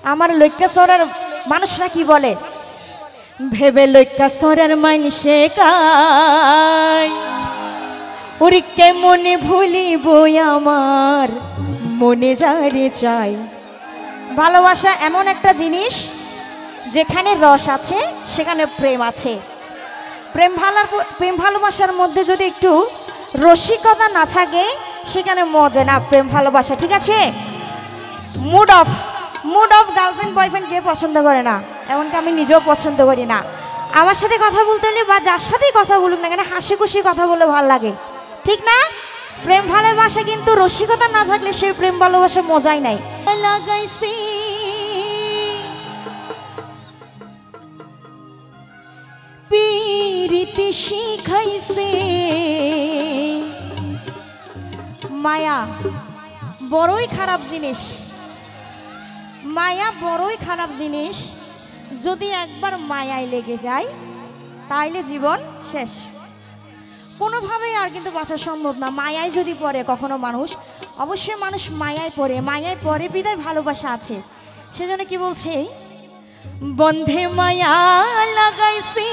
আমার লইক্কা সরার মানুষরা কি বলে, ভেবে লইক্কা সরার মাইনসে কাই ওরে কেমনে ভুলিব আমার মনে যারে চাই। ভালোবাসা এমন একটা জিনিস যেখানে রস আছে সেখানে প্রেম আছে। প্রেম ভালোবাসার মধ্যে যদি একটু রসিকতা না থাকে সেখানে মজা না প্রেম ভালোবাসা, ঠিক আছে। মুড অফ গার্লফ্রেন্ড বয়ফ্রেন্ড কে পছন্দ করে না, এমনকি আমি নিজেও পছন্দ করি না। আমার সাথে কথা বলতে হলে বা যার সাথেই কথা বলুক না কেন হাসি খুশি কথা বলে ভালো লাগে, ঠিক না। প্রেম ভালোবাসা কিন্তু রসিকতা না থাকলে সেই প্রেম ভালোবাসা মজাই নাই। লাগাইছি পিরিতি শিখাইছে মায়া বড়ই খারাপ জিনিস। মায়া বড়ই খারাপ জিনিস, যদি একবার মায়ায় লেগে যায় তাইলে জীবন শেষ, কোনোভাবেই আর কিন্তু বাঁচা সম্ভব না। মায়ায় যদি পড়ে কখনো মানুষ, অবশ্যই মানুষ মায়ায় পড়ে বিদায় ভালোবাসা আছে। সেজন্য কি বলছে, বন্ধে মায়া লাগাইছি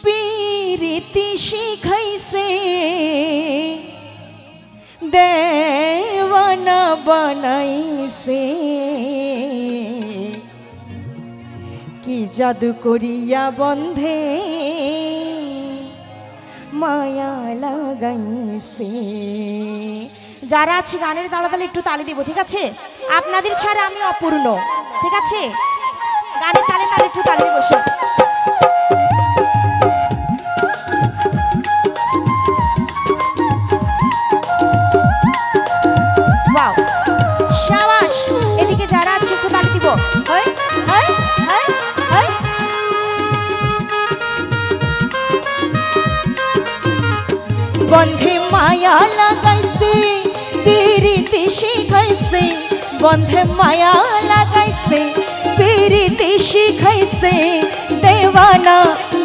পিরিতি শিখাইছে দেওয়ানা বানাইছে কি জাদু করিয়া বন্ধে মায়া লাগাইছে। যারা আছে গানের তালে একটু তালি দিব, ঠিক আছে। আপনাদের ছাড়া আমি অপূর্ণ, ঠিক আছে। গানের তালে একটু তালি দিব সব। ওয়াও শাবাশ, এদিকে যারা আছে একটু তালি দিব। বন্ধে মায়া লাগাইছে পিরিতি শিখাইছে, বন্ধে মায়া লাগাইছে পিরিতি শিখাইছে দেওয়ানা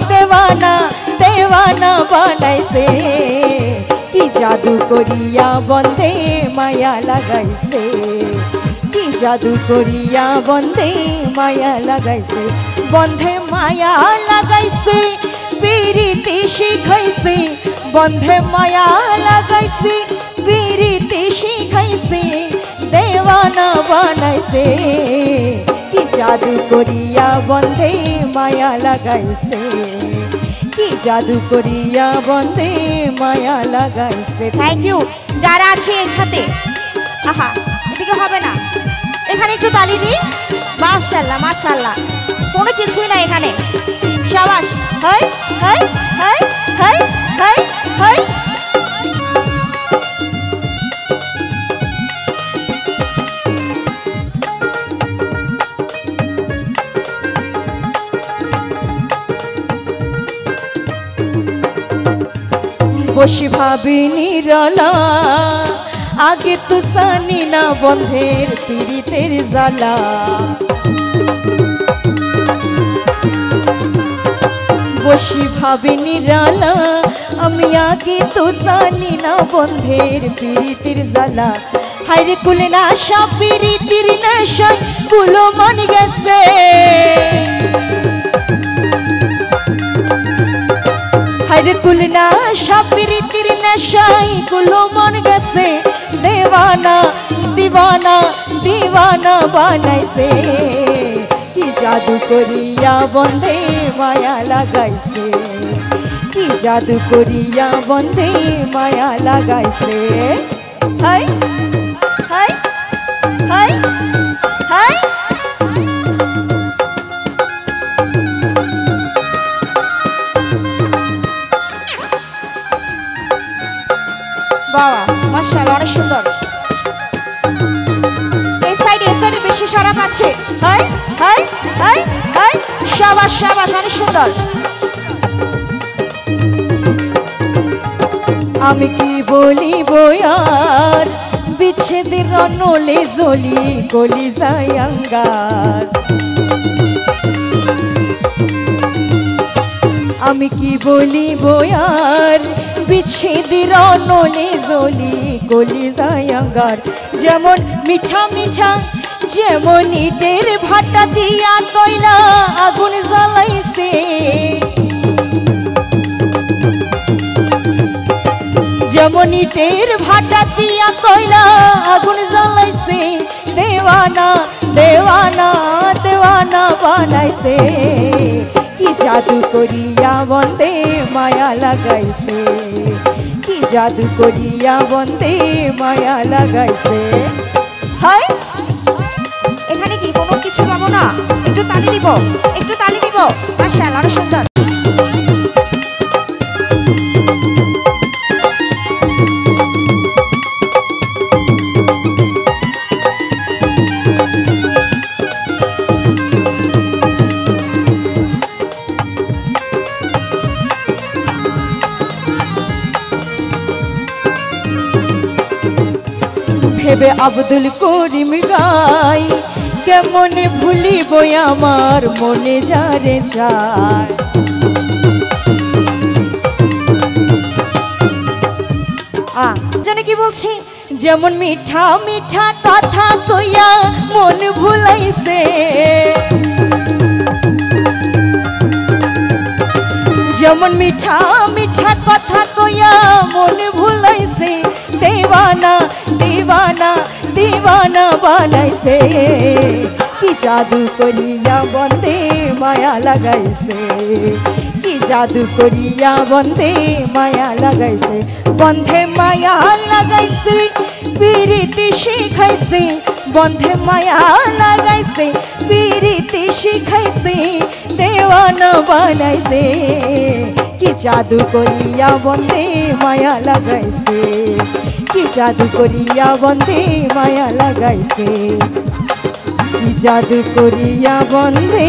দেওয়ানা দেওয়ানা বানাইছে কি জাদু করিয়া বন্ধে মায়া লাগাইছে, কি জাদু করিয়া বন্ধে মায়া লাগাইছে। বন্ধে মায়া লাগাইছে পিরিতি শিখাইছে, বন্ধে মায়া লাগাইছে পিরিতি শিখাইছে দেওয়ানা বানাইছে কি জাদু করিয়া বন্ধে মায়া লাগাইছে, কি জাদু করিয়া বন্ধে মায়া লাগাইছে। থ্যাংক ইউ যারা আছে এর সাথে। আহা এদিকে হবে না, এখানে একটু তালি দিই। মাশাআল্লাহ মাশাআল্লাহ, কোনো কিছুই না এখানে। শাবাশ, হাই হাই হাই হাই হাই হাই। বসি ভাবি নিরালা আগে তো জানি না বন্ধের পীড়িতের জ্বালা। বসি ভাবি নিরালা আমি আগে তো জানি না বন্ধের পীড়িতের জ্বালা। হাইরে কুলে না সব পীড়িতির নেশায় কুলো মন গেছে, হাইরে কুলে না সব পীড়িতির নেশায় কুলো মন গেছে দেওয়ানা দিওয়ানা দিওয়ানা বানাইছে কি জাদু করিয়া বন্ধে মায়া লাগাইছে, কি জাদু করিয়া বন্ধে মায়া লাগাইছে। হাই হাই হাই হাই। বাবা মাশাআল্লাহ অনেক সুন্দর। এই সাইডে বেশি সারা পাচ্ছে। হাই হাই হাই হাই। শাবাশ শাবাশ অনেক সুন্দর। আমি কি বলিব আর বিচ্ছেদের রণলে জ্বলি কলি যায় আঙ্গার। আমি কি বলিব আর বিচ্ছেদের নলে জলি গলি যায় আঙ্গার। যেমন মিঠা মিঠা যেমন ইটের ভাটা দিয়া কয়লা আগুন জ্বালাইছে, যেমন ইটের ভাটা দিয়া কয়লা আগুন জ্বালাইছে, দেওয়ানা দেওয়ানা দেওয়ানা বানাইছে। কি জাদু করিয়া বন্দে মায়া লাগাইছে, কি জাদু করিয়া বন্দে মায়া লাগাইছে। হাই এখানে কি কোনো কিছু পাবো না? একটু তালি দিব, একটু তালি দিব। মাশাআল্লাহ, আরো সুন্দর। ভেবে আব্দুল করিম গাই, কেমন ভুলিব আমার মনে যারে চায়। জানে কি বলছি? যেমন মিঠা মিঠা কথা কইয়া মন ভুলাইছে, যেমন মিঠা মিঠা কথা কইয়া মন ভুলাইছে, দেওয়ানা দেওয়ানা দেওয়ানা বানাইছে। কি জাদু করিয়া বন্দে মায়া লাগাইছে, কি জাদু করিয়া বন্দে মায়া লাগাইছে। বন্ধে মায়া লাগাইছে পিরিতি শিখাইছে, বন্ধে মায়া লাগাইছে পিরিতি শিখাইছে, দেওয়ানা বানাইছে। কি জাদু করিয়া বন্দে মায়া লাগাইছে, কি জাদু করিয়া বন্দে মায়া লাগাইছে, কি জাদু করিয়া বন্দে